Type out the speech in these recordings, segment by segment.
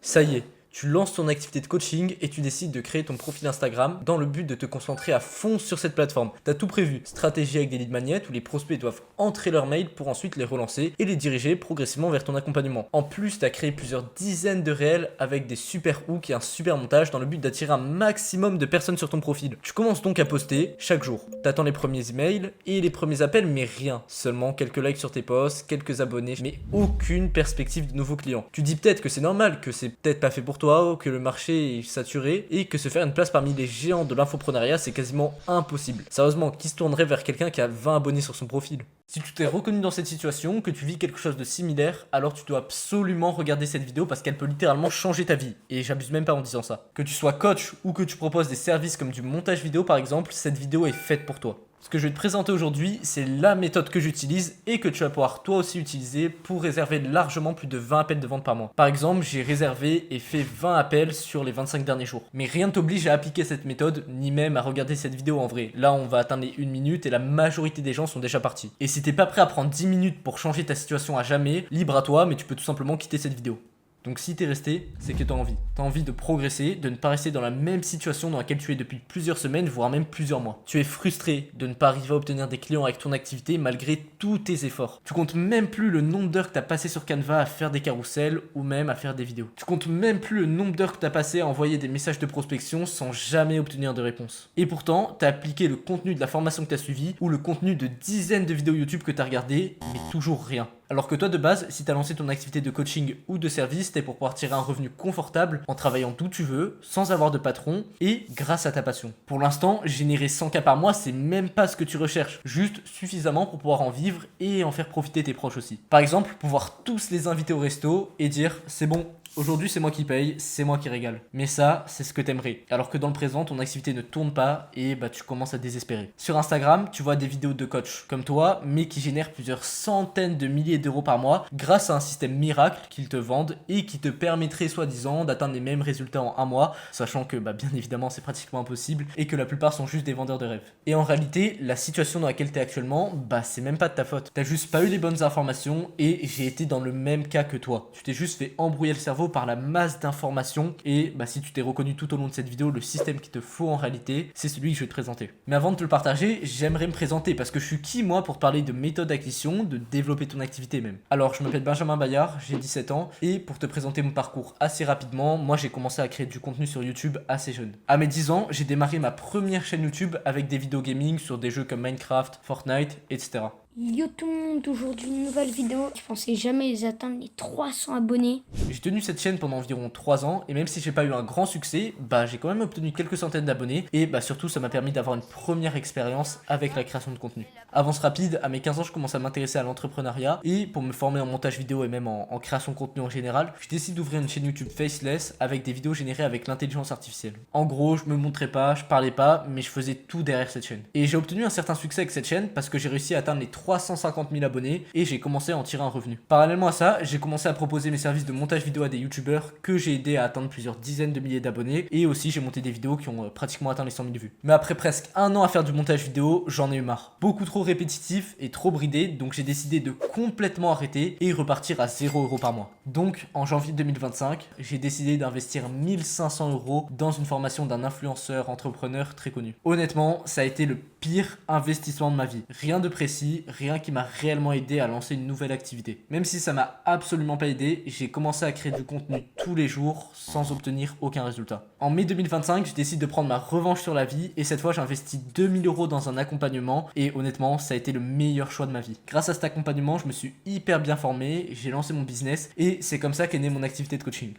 Ça y est, tu lances ton activité de coaching et tu décides de créer ton profil Instagram dans le but de te concentrer à fond sur cette plateforme. Tu as tout prévu, stratégie avec des lead magnets où les prospects doivent entrer leur mail pour ensuite les relancer et les diriger progressivement vers ton accompagnement. En plus, tu as créé plusieurs dizaines de réels avec des super hooks et un super montage dans le but d'attirer un maximum de personnes sur ton profil. Tu commences donc à poster chaque jour. Tu attends les premiers emails et les premiers appels, mais rien. Seulement quelques likes sur tes posts, quelques abonnés, mais aucune perspective de nouveaux clients. Tu dis peut-être que c'est normal, que c'est peut-être pas fait pour toi, que le marché est saturé et que se faire une place parmi les géants de l'infopreneuriat c'est quasiment impossible. Sérieusement, qui se tournerait vers quelqu'un qui a 20 abonnés sur son profil? Si tu t'es reconnu dans cette situation, que tu vis quelque chose de similaire, alors tu dois absolument regarder cette vidéo parce qu'elle peut littéralement changer ta vie. Et j'abuse même pas en disant ça. Que tu sois coach ou que tu proposes des services comme du montage vidéo par exemple, cette vidéo est faite pour toi. Ce que je vais te présenter aujourd'hui, c'est la méthode que j'utilise et que tu vas pouvoir toi aussi utiliser pour réserver largement plus de 20 appels de vente par mois. Par exemple, j'ai réservé et fait 20 appels sur les 25 derniers jours. Mais rien ne t'oblige à appliquer cette méthode, ni même à regarder cette vidéo en vrai. Là, on va atteindre les 1 minute et la majorité des gens sont déjà partis. Et si t'es pas prêt à prendre 10 minutes pour changer ta situation à jamais, libre à toi, mais tu peux tout simplement quitter cette vidéo. Donc si t'es resté, c'est que t'as envie. T'as envie de progresser, de ne pas rester dans la même situation dans laquelle tu es depuis plusieurs semaines, voire même plusieurs mois. Tu es frustré de ne pas arriver à obtenir des clients avec ton activité malgré tous tes efforts. Tu comptes même plus le nombre d'heures que t'as passé sur Canva à faire des carousels ou même à faire des vidéos. Tu comptes même plus le nombre d'heures que t'as passé à envoyer des messages de prospection sans jamais obtenir de réponse. Et pourtant, t'as appliqué le contenu de la formation que t'as suivi ou le contenu de dizaines de vidéos YouTube que t'as regardé, mais toujours rien. Alors que toi de base, si tu as lancé ton activité de coaching ou de service, c'était pour pouvoir tirer un revenu confortable en travaillant d'où tu veux, sans avoir de patron et grâce à ta passion. Pour l'instant, générer 100K par mois, c'est même pas ce que tu recherches, juste suffisamment pour pouvoir en vivre et en faire profiter tes proches aussi. Par exemple, pouvoir tous les inviter au resto et dire c'est bon, aujourd'hui c'est moi qui paye, c'est moi qui régale. Mais ça, c'est ce que t'aimerais. Alors que dans le présent, ton activité ne tourne pas et tu commences à désespérer. Sur Instagram, tu vois des vidéos de coach comme toi, mais qui génèrent plusieurs centaines de milliers d'euros par mois grâce à un système miracle qu'ils te vendent et qui te permettrait soi-disant d'atteindre les mêmes résultats en un mois, sachant que bien évidemment c'est pratiquement impossible et que la plupart sont juste des vendeurs de rêves. Et en réalité, la situation dans laquelle tu es actuellement, c'est même pas de ta faute. T'as juste pas eu les bonnes informations et j'ai été dans le même cas que toi. Tu t'es juste fait embrouiller le cerveau par la masse d'informations et si tu t'es reconnu tout au long de cette vidéo, le système qu'il te faut en réalité, c'est celui que je vais te présenter. Mais avant de te le partager, j'aimerais me présenter parce que je suis qui moi pour te parler de méthode d'acquisition, de développer ton activité même. Alors je m'appelle Benjamin Bayard, j'ai 17 ans et pour te présenter mon parcours assez rapidement, moi j'ai commencé à créer du contenu sur YouTube assez jeune. À mes 10 ans, j'ai démarré ma première chaîne YouTube avec des vidéos gaming sur des jeux comme Minecraft, Fortnite, etc. Yo tout le monde, aujourd'hui une nouvelle vidéo. Je pensais jamais les atteindre les 300 abonnés. J'ai tenu cette chaîne pendant environ 3 ans et même si j'ai pas eu un grand succès, j'ai quand même obtenu quelques centaines d'abonnés et surtout ça m'a permis d'avoir une première expérience avec la création de contenu. Avance rapide, à mes 15 ans je commence à m'intéresser à l'entrepreneuriat et pour me former en montage vidéo et même en création de contenu en général, je décide d'ouvrir une chaîne YouTube faceless avec des vidéos générées avec l'intelligence artificielle. En gros, je me montrais pas, je parlais pas, mais je faisais tout derrière cette chaîne. Et j'ai obtenu un certain succès avec cette chaîne parce que j'ai réussi à atteindre les 350 000 abonnés et j'ai commencé à en tirer un revenu. Parallèlement à ça, j'ai commencé à proposer mes services de montage vidéo à des youtubeurs que j'ai aidé à atteindre plusieurs dizaines de milliers d'abonnés et aussi j'ai monté des vidéos qui ont pratiquement atteint les 100 000 vues. Mais après presque un an à faire du montage vidéo, j'en ai eu marre. Beaucoup trop répétitif et trop bridé, donc j'ai décidé de complètement arrêter et repartir à 0 € par mois. Donc en janvier 2025, j'ai décidé d'investir 1500 € dans une formation d'un influenceur entrepreneur très connu. Honnêtement, ça a été le pire investissement de ma vie. Rien de précis, rien qui m'a réellement aidé à lancer une nouvelle activité. Même si ça m'a absolument pas aidé, j'ai commencé à créer du contenu tous les jours sans obtenir aucun résultat. En mai 2025, je décide de prendre ma revanche sur la vie et cette fois j'investis 2000 € dans un accompagnement et honnêtement ça a été le meilleur choix de ma vie. Grâce à cet accompagnement, je me suis hyper bien formé, j'ai lancé mon business et c'est comme ça qu'est née mon activité de coaching.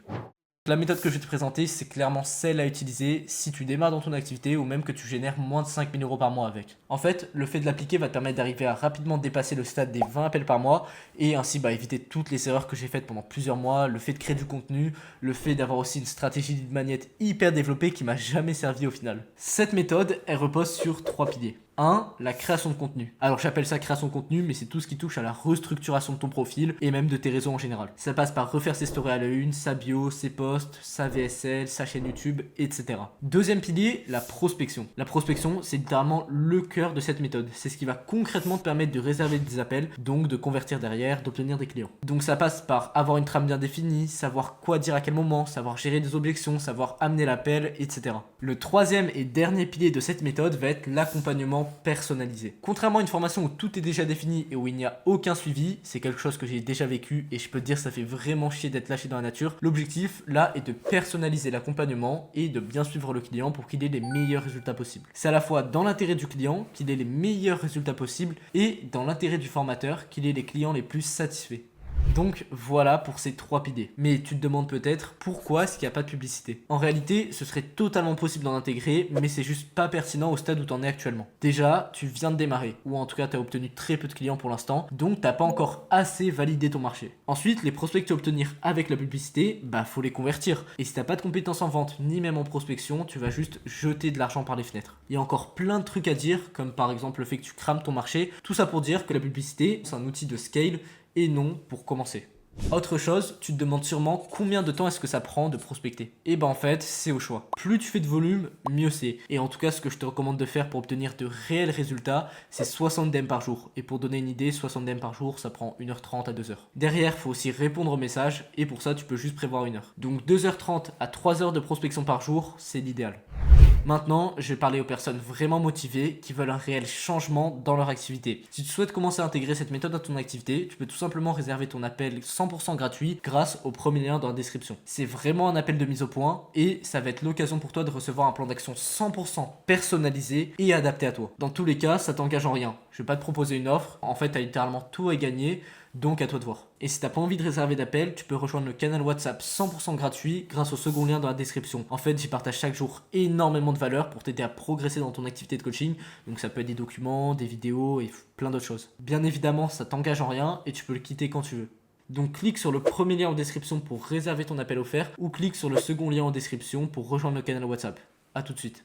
La méthode que je vais te présenter, c'est clairement celle à utiliser si tu démarres dans ton activité ou même que tu génères moins de 5000 € par mois avec. En fait, le fait de l'appliquer va te permettre d'arriver à rapidement dépasser le stade des 20 appels par mois et ainsi éviter toutes les erreurs que j'ai faites pendant plusieurs mois, le fait de créer du contenu, le fait d'avoir aussi une stratégie lead magnet hyper développée qui m'a jamais servi au final. Cette méthode, elle repose sur 3 piliers. 1. La création de contenu. Alors j'appelle ça création de contenu, mais c'est tout ce qui touche à la restructuration de ton profil et même de tes réseaux en général. Ça passe par refaire ses stories à la une, sa bio, ses posts, sa VSL, sa chaîne YouTube, etc. Deuxième pilier, la prospection. La prospection, c'est littéralement le cœur de cette méthode. C'est ce qui va concrètement te permettre de réserver des appels, donc de convertir derrière, d'obtenir des clients. Donc ça passe par avoir une trame bien définie, savoir quoi dire à quel moment, savoir gérer des objections, savoir amener l'appel, etc. Le troisième et dernier pilier de cette méthode va être l'accompagnement personnalisé. Contrairement à une formation où tout est déjà défini et où il n'y a aucun suivi, c'est quelque chose que j'ai déjà vécu et je peux te dire ça fait vraiment chier d'être lâché dans la nature. L'objectif là est de personnaliser l'accompagnement et de bien suivre le client pour qu'il ait les meilleurs résultats possibles. C'est à la fois dans l'intérêt du client qu'il ait les meilleurs résultats possibles et dans l'intérêt du formateur qu'il ait les clients les plus satisfaits. Donc voilà pour ces 3 piliers. Mais tu te demandes peut-être pourquoi est-ce qu'il n'y a pas de publicité. En réalité, ce serait totalement possible d'en intégrer, mais c'est juste pas pertinent au stade où tu en es actuellement. Déjà, tu viens de démarrer, ou en tout cas tu as obtenu très peu de clients pour l'instant, donc t'as pas encore assez validé ton marché. Ensuite, les prospects que tu vas obtenir avec la publicité, faut les convertir. Et si t'as pas de compétences en vente, ni même en prospection, tu vas juste jeter de l'argent par les fenêtres. Il y a encore plein de trucs à dire, comme par exemple le fait que tu crames ton marché. Tout ça pour dire que la publicité, c'est un outil de scale et non pour commencer. Autre chose, tu te demandes sûrement combien de temps est-ce que ça prend de prospecter. Et en fait, c'est au choix. Plus tu fais de volume, mieux c'est. Et en tout cas, ce que je te recommande de faire pour obtenir de réels résultats, c'est 60 DM par jour. Et pour donner une idée, 60 DM par jour, ça prend 1h30 à 2h. Derrière, il faut aussi répondre aux messages et pour ça, tu peux juste prévoir 1 heure. Donc 2h30 à 3h de prospection par jour, c'est l'idéal. Maintenant, je vais parler aux personnes vraiment motivées qui veulent un réel changement dans leur activité. Si tu souhaites commencer à intégrer cette méthode dans ton activité, tu peux tout simplement réserver ton appel 100% gratuit grâce au premier lien dans la description. C'est vraiment un appel de mise au point et ça va être l'occasion pour toi de recevoir un plan d'action 100% personnalisé et adapté à toi. Dans tous les cas, ça t'engage en rien. Je vais pas te proposer une offre. En fait, tu as littéralement tout à gagner. Donc à toi de voir. Et si t'as pas envie de réserver d'appel, tu peux rejoindre le canal WhatsApp 100% gratuit grâce au second lien dans la description. En fait, j'y partage chaque jour énormément de valeur pour t'aider à progresser dans ton activité de coaching. Donc ça peut être des documents, des vidéos et plein d'autres choses. Bien évidemment, ça t'engage en rien et tu peux le quitter quand tu veux. Donc clique sur le premier lien en description pour réserver ton appel offert ou clique sur le second lien en description pour rejoindre le canal WhatsApp. A tout de suite.